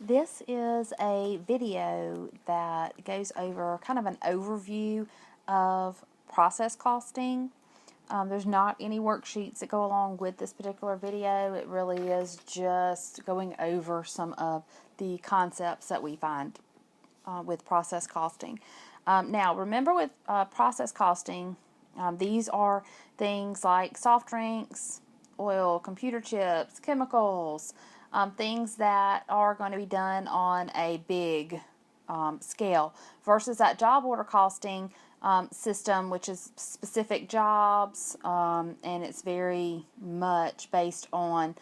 This is a video that goes over kind of an overview of process costing. There's not any worksheets that go along with this particular video. It really is just going over some of the concepts that we find with process costing. Now, remember with process costing, these are things like soft drinks, oil, computer chips, chemicals, things that are going to be done on a big scale versus that job order costing system, which is specific jobs, and it's very much based on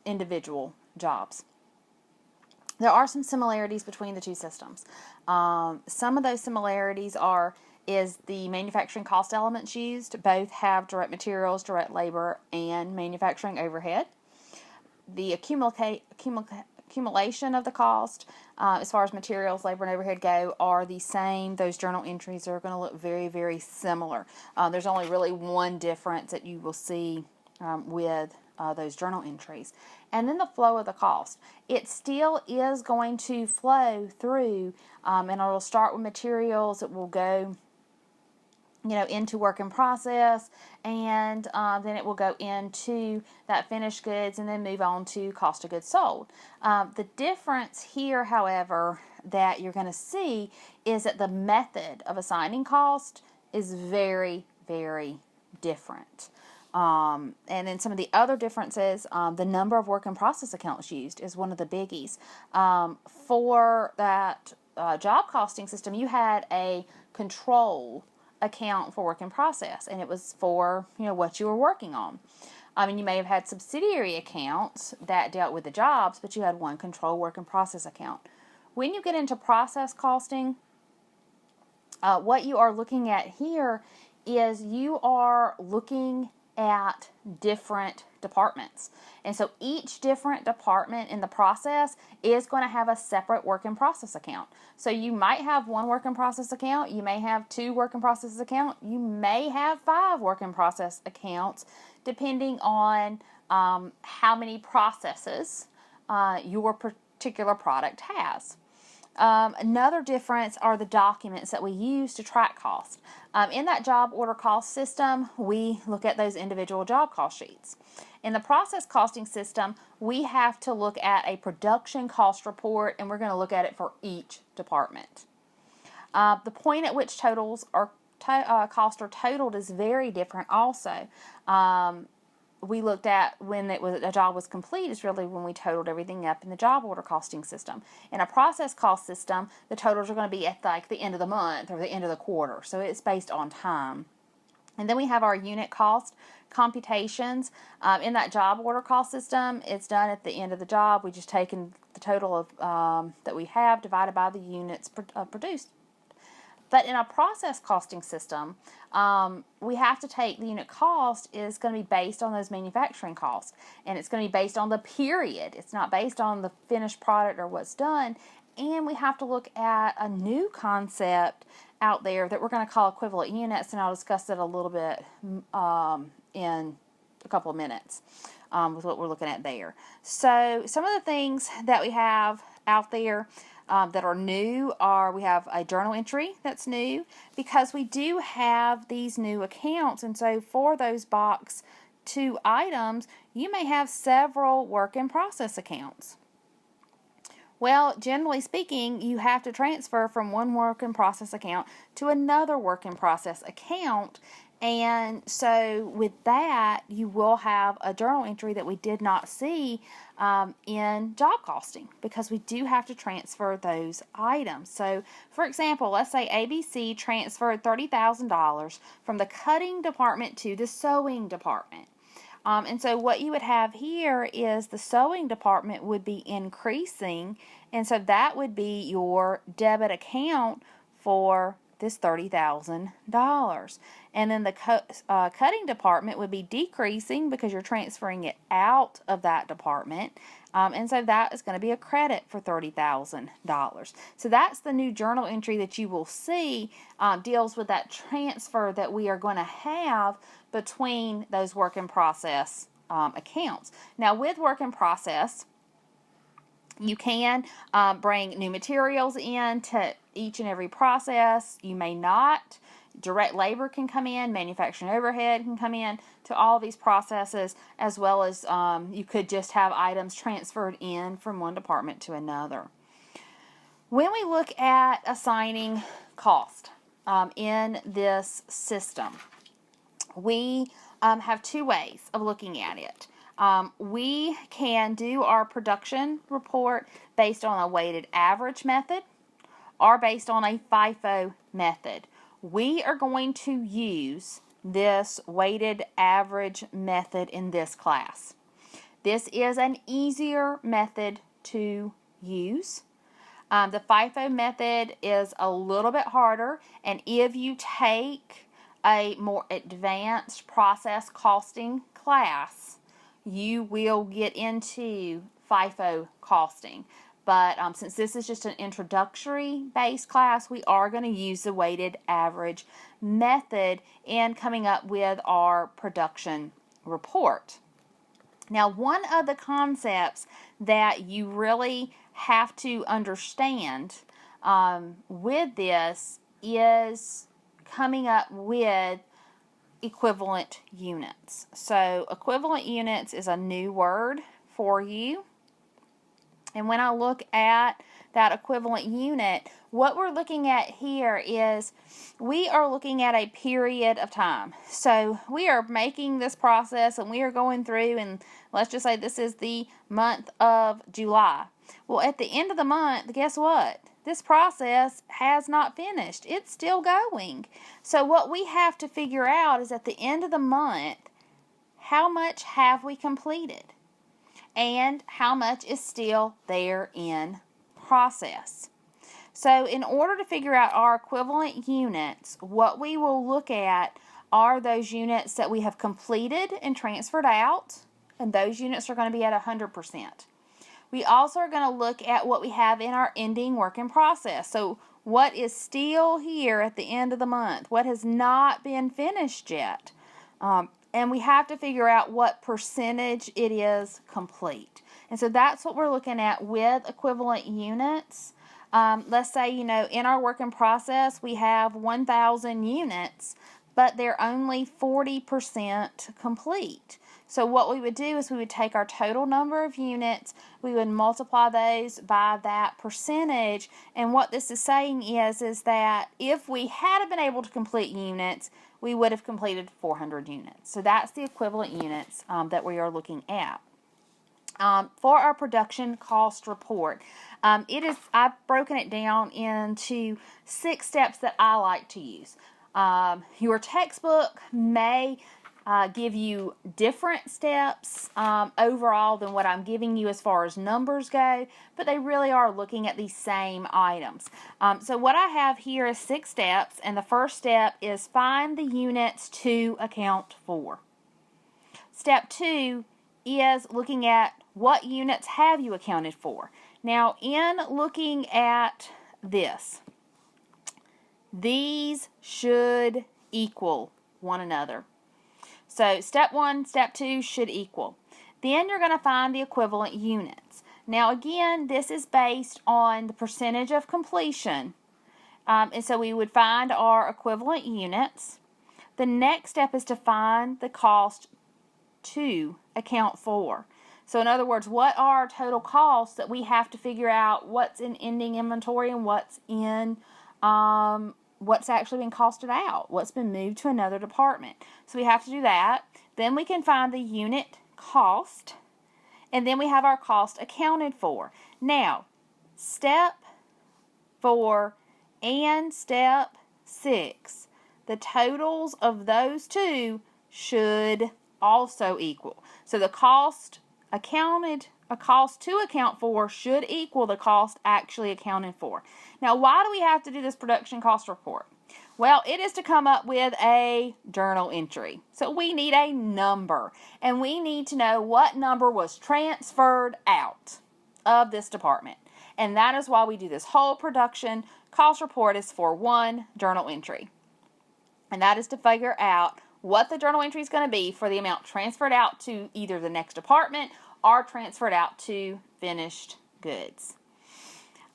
individual jobs. There are some similarities between the two systems. Some of those similarities is the manufacturing cost elements used. Both have direct materials, direct labor, and manufacturing overhead. The accumulation of the cost, as far as materials, labor, and overhead go, are the same. Those journal entries are going to look very, very similar. There's only really one difference that you will see with those journal entries. And then the flow of the cost. It still is going to flow through, and it'll start with materials. It will go into work in process, and then it will go into that finished goods and then move on to cost of goods sold. The difference here, however, that you're going to see is that the method of assigning cost is very, very different. And then some of the other differences, the number of work in process accounts used is one of the biggies. For that job costing system, you had a control account for work in process, and it was for what you were working on. You may have had subsidiary accounts that dealt with the jobs, but you had one control work in process account. When you get into process costing, what you are looking at here is you are looking at different departments. And so each different department in the process is going to have a separate work in process account. So you might have one work in process account, you may have two work in process account, you may have 5 work in process accounts, depending on how many processes your particular product has. Another difference are the documents that we use to track cost. In that job order cost system, we look at those individual job cost sheets. In the process costing system, we have to look at a production cost report, and we're going to look at it for each department. The point at which totals are cost are totaled is very different also. We looked at when a job was complete is really when we totaled everything up in the job order costing system. In a process cost system, the totals are going to be at the end of the month or the end of the quarter, so it's based on time. And then we have our unit cost computations. In that job order cost system, it's done at the end of the job. We just taken the total of that we have divided by the units produced. But in a process costing system, we have to take the unit cost is going to be based on those manufacturing costs. And it's going to be based on the period. It's not based on the finished product or what's done. And we have to look at a new concept out there that we're going to call equivalent units. And I'll discuss it a little bit in a couple of minutes with what we're looking at there. So some of the things that we have out there that are new we have a journal entry that's new because we do have these new accounts, and so for those box 2 items you may have several work in process accounts. Well, generally speaking, you have to transfer from one work in process account to another work in process account. And so with that, you will have a journal entry that we did not see in job costing because we do have to transfer those items. So, for example, let's say ABC transferred $30,000 from the cutting department to the sewing department. And so what you would have here is the sewing department would be increasing, and so that would be your debit account for this $30,000. And then the cutting department would be decreasing because you're transferring it out of that department. And so that is going to be a credit for $30,000. So that's the new journal entry that you will see deals with that transfer that we are going to have between those work in process accounts. Now with work in process, You can bring new materials in to each and every process. You may not. Direct labor can come in, manufacturing overhead can come in to all these processes, as well as you could just have items transferred in from one department to another. When we look at assigning cost in this system, we have two ways of looking at it. We can do our production report based on a weighted average method or based on a FIFO method. We are going to use this weighted average method in this class. This is an easier method to use. The FIFO method is a little bit harder, and if you take a more advanced process costing class, you will get into FIFO costing. But since this is just an introductory based class, we are going to use the weighted average method in coming up with our production report. Now, one of the concepts that you really have to understand with this is coming up with equivalent units. So equivalent units is a new word for you. And when I look at that equivalent unit, what we're looking at here is we are looking at a period of time. So we are making this process and we are going through, and let's just say this is the month of July. Well, at the end of the month, guess what? This process has not finished. It's still going. So what we have to figure out is at the end of the month, how much have we completed? And how much is still there in process. So in order to figure out our equivalent units, what we will look at are those units that we have completed and transferred out, and those units are going to be at 100%. We also are going to look at what we have in our ending work in process. So what is still here at the end of the month? What has not been finished yet? And we have to figure out what percentage it is complete. And so that's what we're looking at with equivalent units. Let's say, in our work in process, we have 1,000 units, but they're only 40% complete. So what we would do is we would take our total number of units, we would multiply those by that percentage, and what this is saying is that if we had been able to complete units, we would have completed 400 units. So that's the equivalent units that we are looking at. For our production cost report, I've broken it down into 6 steps that I like to use. Your textbook may give you different steps overall than what I'm giving you as far as numbers go, but they really are looking at these same items. So what I have here is 6 steps, and the first step is find the units to account for. Step 2 is looking at what units have you accounted for. Now, in looking at this, these should equal one another. So step 1, step 2 should equal. Then you're going to find the equivalent units. Now again, this is based on the percentage of completion. And so we would find our equivalent units. The next step is to find the cost to account for. So in other words, what are our total costs that we have to figure out what's in ending inventory and what's in what's actually been costed out, what's been moved to another department. So we have to do that. Then we can find the unit cost, and then we have our cost accounted for. Now, step 4 and step 6, the totals of those two should also equal. So the cost to account for should equal the cost actually accounted for. Now, why do we have to do this production cost report? Well, it is to come up with a journal entry. So we need a number, and we need to know what number was transferred out of this department. And that is why we do this whole production cost report is for one journal entry. And that is to figure out what the journal entry is going to be for the amount transferred out to either the next department or transferred out to finished goods.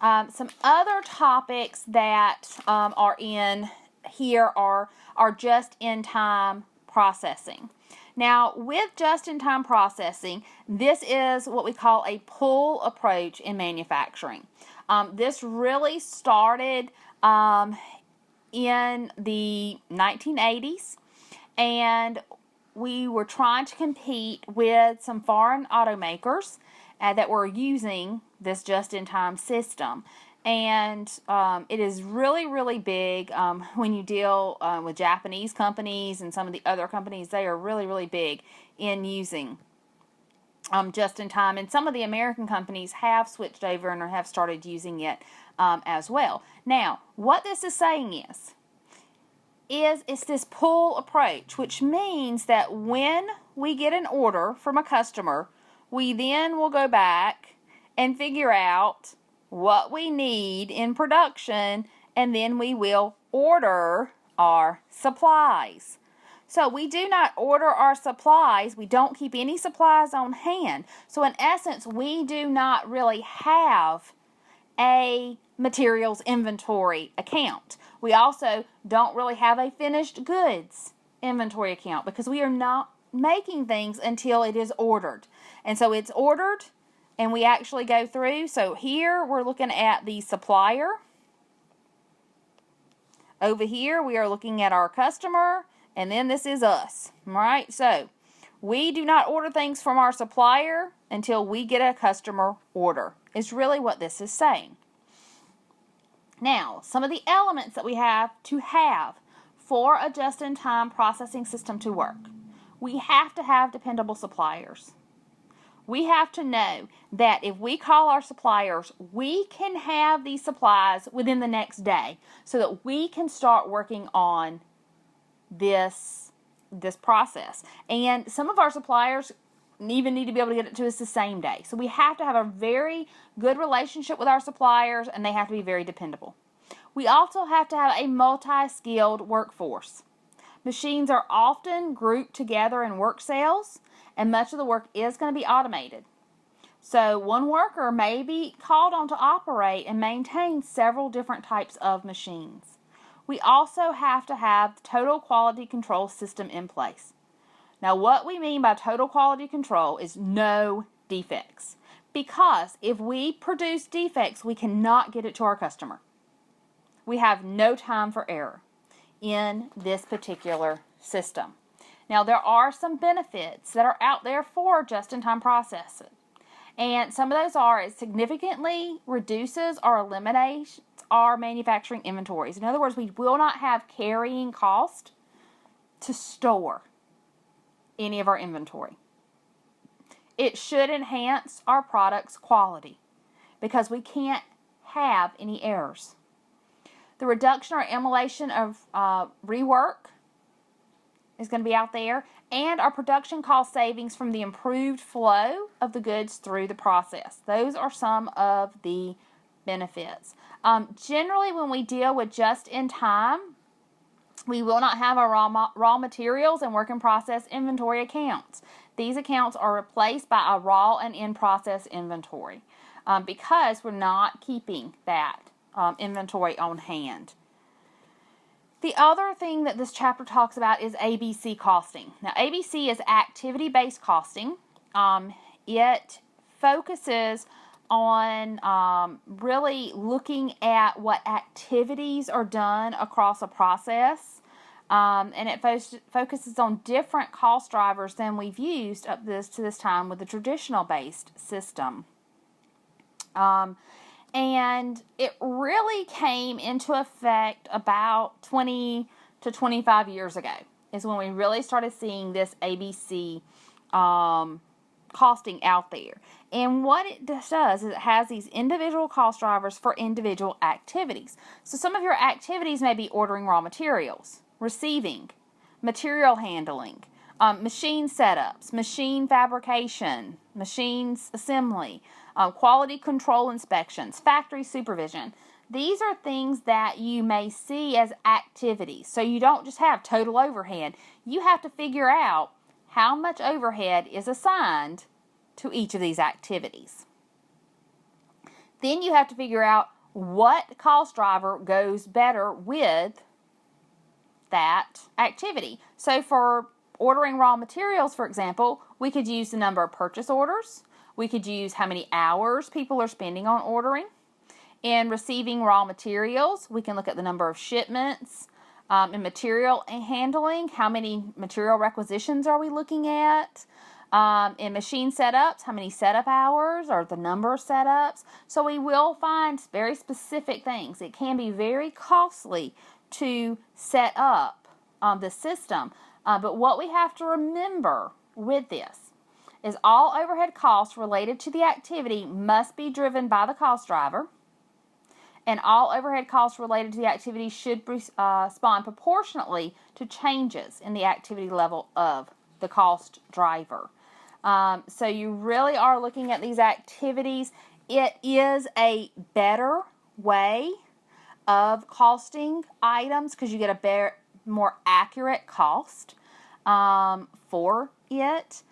Some other topics that are in here are just-in-time processing. Now, with just-in-time processing, this is what we call a pull approach in manufacturing. This really started in the 1980s, and we were trying to compete with some foreign automakers that were using this just-in-time system. And it is really, really big when you deal with Japanese companies and some of the other companies. They are really, really big in using just-in-time. And some of the American companies have switched over and have started using it as well. Now, what this is saying is it's this pull approach, which means that when we get an order from a customer, we then will go back and figure out what we need in production, and then we will order our supplies. So we do not order our supplies. We don't keep any supplies on hand. So in essence, we do not really have a materials inventory account. We also don't really have a finished goods inventory account because we are not making things until it is ordered. And so it's ordered and we actually go through. So here we're looking at the supplier. Over here we are looking at our customer, and then this is us. All right? So we do not order things from our supplier until we get a customer order. It's really what this is saying. Now, some of the elements that we have to have for a just-in-time processing system to work. We have to have dependable suppliers. We have to know that if we call our suppliers, we can have these supplies within the next day so that we can start working on this process. And some of our suppliers even need to be able to get it to us the same day. So we have to have a very good relationship with our suppliers, and they have to be very dependable. We also have to have a multi-skilled workforce. Machines are often grouped together in work cells, and much of the work is going to be automated. So one worker may be called on to operate and maintain several different types of machines. We also have to have the total quality control system in place. Now, what we mean by total quality control is no defects. Because if we produce defects, we cannot get it to our customer. We have no time for error in this particular system. Now, there are some benefits that are out there for just-in-time processing. And some of those are it significantly reduces or eliminates our manufacturing inventories. In other words, we will not have carrying cost to store any of our inventory. It should enhance our product's quality because we can't have any errors. The reduction or elimination of rework is going to be out there, and our production cost savings from the improved flow of the goods through the process. Those are some of the benefits. Generally, when we deal with just-in-time, we will not have our raw materials and work-in-process inventory accounts. These accounts are replaced by a raw and in-process inventory because we're not keeping that inventory on hand. The other thing that this chapter talks about is ABC costing. Now, ABC is activity-based costing. It focuses on really looking at what activities are done across a process, and it focuses on different cost drivers than we've used up to this time with the traditional-based system. And it really came into effect about 20 to 25 years ago is when we really started seeing this ABC costing out there. And what it does is it has these individual cost drivers for individual activities. So some of your activities may be ordering raw materials, receiving, material handling, machine setups, machine fabrication, machines assembly, quality control inspections, factory supervision. These are things that you may see as activities. So you don't just have total overhead. You have to figure out how much overhead is assigned to each of these activities. Then you have to figure out what cost driver goes better with that activity. So for ordering raw materials, for example, we could use the number of purchase orders. We could use how many hours people are spending on ordering. In receiving raw materials, we can look at the number of shipments. In material handling, how many material requisitions are we looking at? In machine setups, how many setup hours or the number of setups? So we will find very specific things. It can be very costly to set up the system. But what we have to remember with this is all overhead costs related to the activity must be driven by the cost driver, and all overhead costs related to the activity should respond proportionately to changes in the activity level of the cost driver. So you really are looking at these activities. It is a better way of costing items because you get a more accurate cost for it.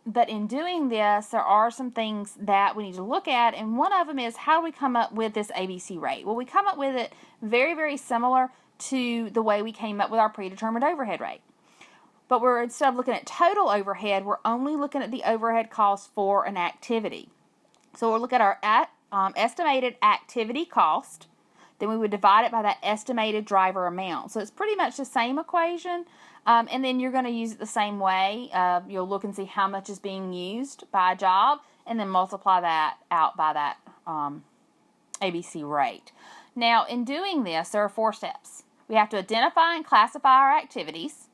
But in doing this, there are some things that we need to look at, and one of them is how do we come up with this ABC rate? Well, we come up with it very, very similar to the way we came up with our predetermined overhead rate. But instead of looking at total overhead, we're only looking at the overhead cost for an activity. So we'll look at our estimated activity cost. Then we would divide it by that estimated driver amount. So it's pretty much the same equation. And then you're going to use it the same way. You'll look and see how much is being used by a job, and then multiply that out by that ABC rate. Now, in doing this, there are 4 steps. We have to identify and classify our activities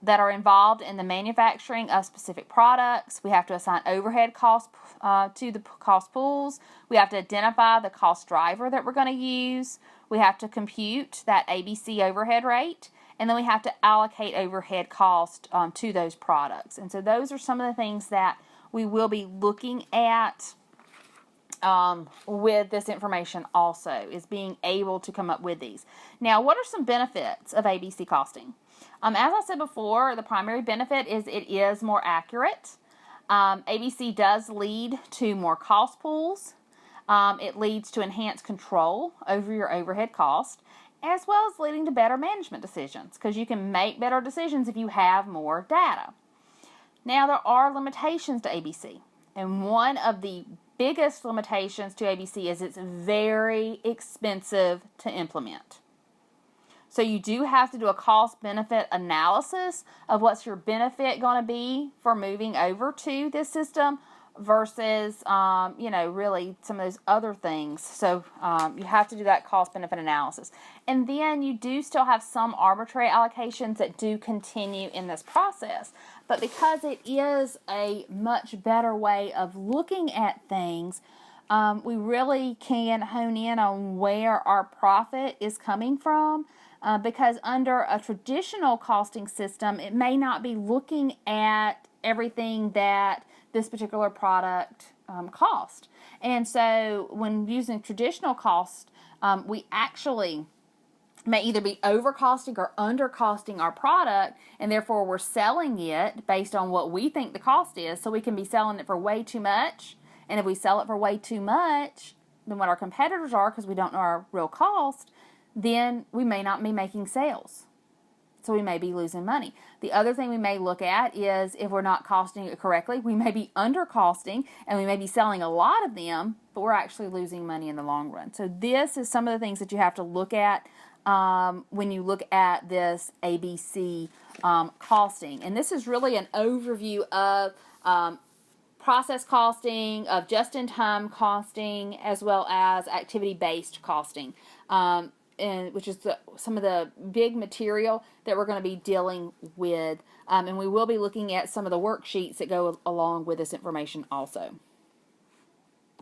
that are involved in the manufacturing of specific products. We have to assign overhead costs to the cost pools. We have to identify the cost driver that we're going to use. We have to compute that ABC overhead rate. And then we have to allocate overhead cost to those products. And so those are some of the things that we will be looking at with this information also, is being able to come up with these. Now, what are some benefits of ABC costing? As I said before, the primary benefit is it is more accurate. ABC does lead to more cost pools. It leads to enhanced control over your overhead cost, as well as leading to better management decisions, because you can make better decisions if you have more data. Now, there are limitations to ABC, and one of the biggest limitations to ABC is it's very expensive to implement. So you do have to do a cost-benefit analysis of what's your benefit going to be for moving over to this system versus, really some of those other things. So you have to do that cost-benefit analysis. And then you do still have some arbitrary allocations that do continue in this process. But because it is a much better way of looking at things, we really can hone in on where our profit is coming from. Because under a traditional costing system, it may not be looking at everything that this particular product cost. And so when using traditional cost, we actually may either be overcosting or undercosting our product, and therefore we're selling it based on what we think the cost is, so we can be selling it for way too much. And if we sell it for way too much than what our competitors are, because we don't know our real cost, then we may not be making sales. So we may be losing money. The other thing we may look at is if we're not costing it correctly, we may be undercosting and we may be selling a lot of them, but we're actually losing money in the long run. So this is some of the things that you have to look at when you look at this ABC costing. And this is really an overview of process costing, of just-in-time costing, as well as activity-based costing. Which is some of the big material that we're going to be dealing with. And we will be looking at some of the worksheets that go along with this information also.